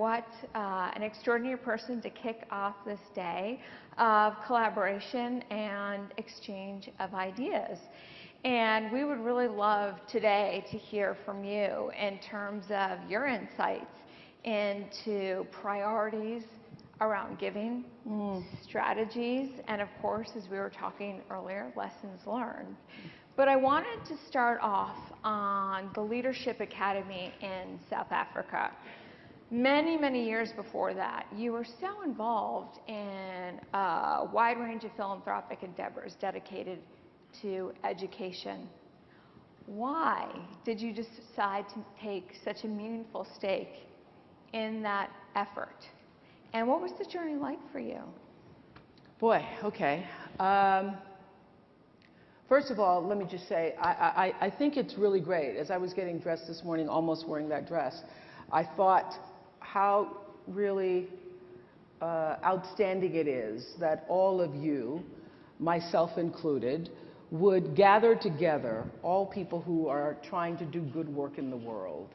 what an extraordinary person to kick off this day of collaboration and exchange of ideas. And we would really love today to hear from you in terms of your insights into priorities around giving, strategies, and of course, as we were talking earlier, lessons learned. But I wanted to start off on the Leadership Academy in South Africa. Many, many years before that, you were so involved in a wide range of philanthropic endeavors dedicated to education. Why did you decide to take such a meaningful stake in that effort? And what was the journey like for you? Boy, okay. First of all, let me just say, I think it's really great. As I was getting dressed this morning, almost wearing that dress, I thought how really outstanding it is that all of you, myself included, would gather together, all people who are trying to do good work in the world,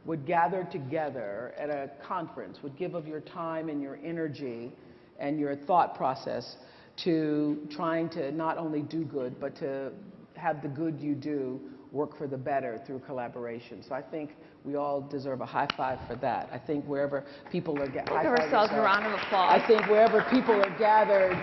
would gather together at a conference, would give of your time and your energy and your thought process to trying to not only do good, but to have the good you do work for the better through collaboration. So I think we all deserve a high five for that. I think wherever people are gathered, give ourselves a round of applause. I think wherever people are gathered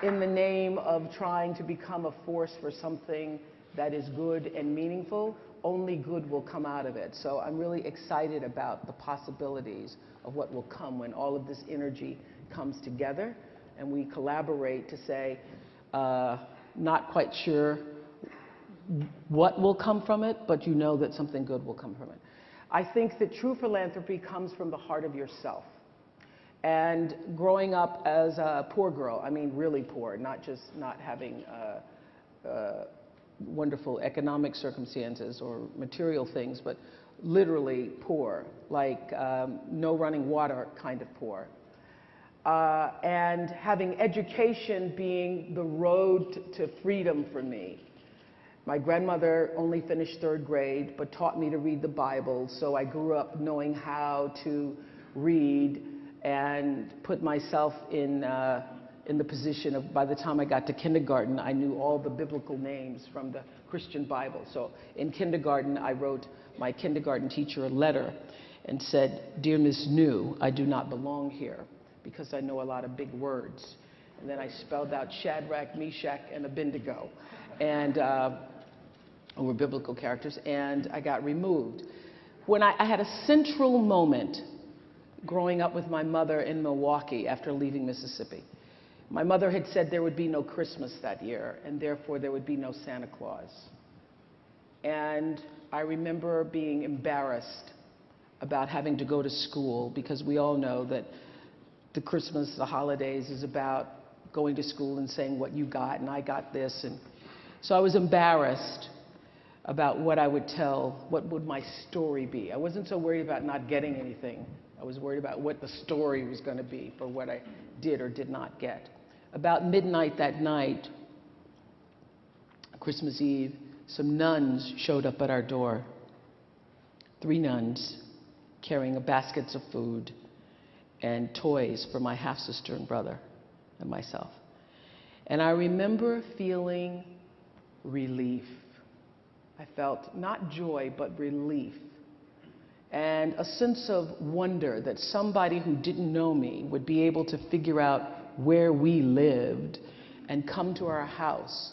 in the name of trying to become a force for something that is good and meaningful, only good will come out of it. So I'm really excited about the possibilities of what will come when all of this energy comes together and we collaborate to say, not quite sure what will come from it, but you know that something good will come from it. I think that true philanthropy comes from the heart of yourself. And growing up as a poor girl, I mean really poor, not just not having wonderful economic circumstances or material things, but literally poor, like no running water kind of poor. And having education being the road to freedom for me. My grandmother only finished 3rd grade, but taught me to read the Bible, so I grew up knowing how to read and put myself in the position of, by the time I got to kindergarten, I knew all the biblical names from the Christian Bible. So in kindergarten, I wrote my kindergarten teacher a letter and said, "Dear Miss New, I do not belong here because I know a lot of big words." And then I spelled out Shadrach, Meshach, and Abednego, and were biblical characters, and I got removed. When I had a central moment growing up with my mother in Milwaukee after leaving Mississippi. My mother had said there would be no Christmas that year, and therefore there would be no Santa Claus. And I remember being embarrassed about having to go to school, because we all know that the Christmas, the holidays, is about going to school and saying what you got, and I got this. And so I was embarrassed about what I would tell, what would my story be. I wasn't so worried about not getting anything. I was worried about what the story was going to be for what I did or did not get. About midnight that night, Christmas Eve, some nuns showed up at our door. 3 nuns carrying baskets of food and toys for my half-sister and brother and myself. And I remember feeling relief. I felt not joy, but relief. And a sense of wonder that somebody who didn't know me would be able to figure out where we lived and come to our house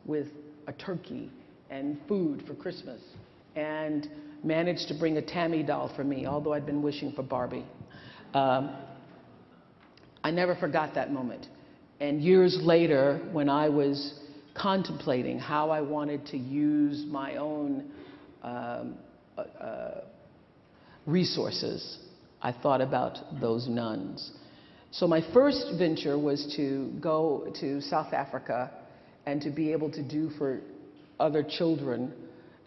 with a turkey and food for Christmas, and managed to bring a Tammy doll for me, although I'd been wishing for Barbie. I never forgot that moment. And years later, when I was contemplating how I wanted to use my own resources, I thought about those nuns. So my first venture was to go to South Africa and to be able to do for other children,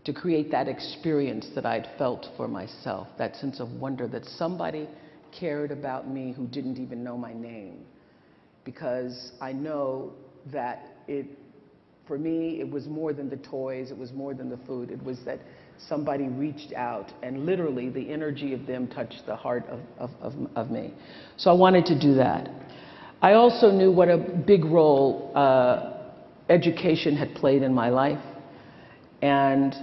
to create that experience that I'd felt for myself, that sense of wonder that somebody cared about me who didn't even know my name. Because I know that for me, it was more than the toys, it was more than the food, it was that somebody reached out and literally the energy of them touched the heart of me. So I wanted to do that. I also knew what a big role education had played in my life. And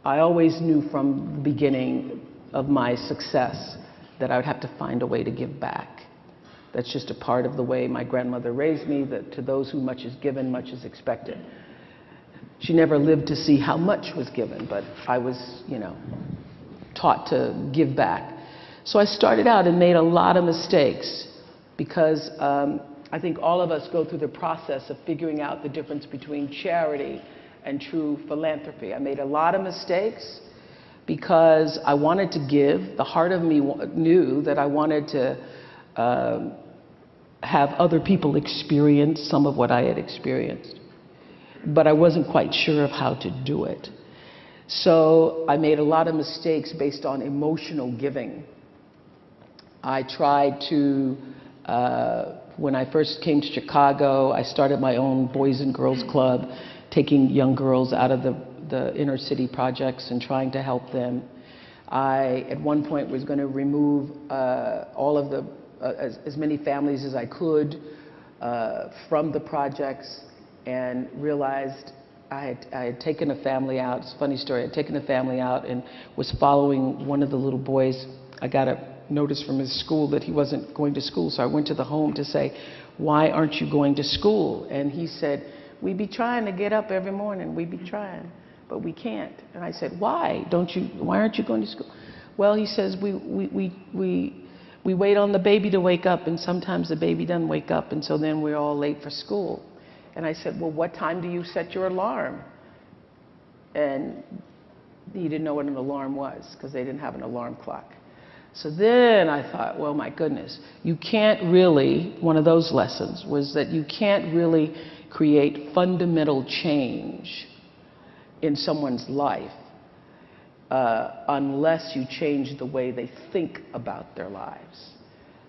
I always knew from the beginning of my success that I would have to find a way to give back. That's just a part of the way my grandmother raised me, that to those who much is given, much is expected. She never lived to see how much was given, but I was, taught to give back. So I started out and made a lot of mistakes because I think all of us go through the process of figuring out the difference between charity and true philanthropy. I made a lot of mistakes because I wanted to give. The heart of me knew that I wanted to have other people experience some of what I had experienced. But I wasn't quite sure of how to do it. So I made a lot of mistakes based on emotional giving. I tried to, when I first came to Chicago, I started my own Boys and Girls Club, taking young girls out of the inner city projects and trying to help them. I, at one point, was going to remove all of the, as many families as I could from the projects, and realized I had taken a family out. It's a funny story. I had taken a family out and was following one of the little boys. I got a notice from his school that he wasn't going to school, so I went to the home to say, "Why aren't you going to school?" And he said, "We be trying to get up every morning. We be trying, but we can't." And I said, "Why aren't you going to school?" Well, he says, we wait on the baby to wake up, and sometimes the baby doesn't wake up, and so then we're all late for school. And I said, "Well, what time do you set your alarm?" And he didn't know what an alarm was because they didn't have an alarm clock. So then I thought, well, my goodness, you can't really, one of those lessons was that you can't really create fundamental change in someone's life unless you change the way they think about their lives.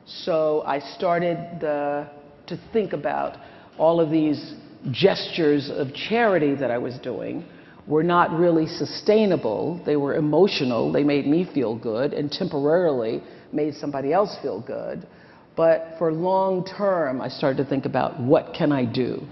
So I started to think about all of these gestures of charity that I was doing were not really sustainable. They were emotional. They made me feel good and temporarily made somebody else feel good. But for long term, I started to think about what can I do?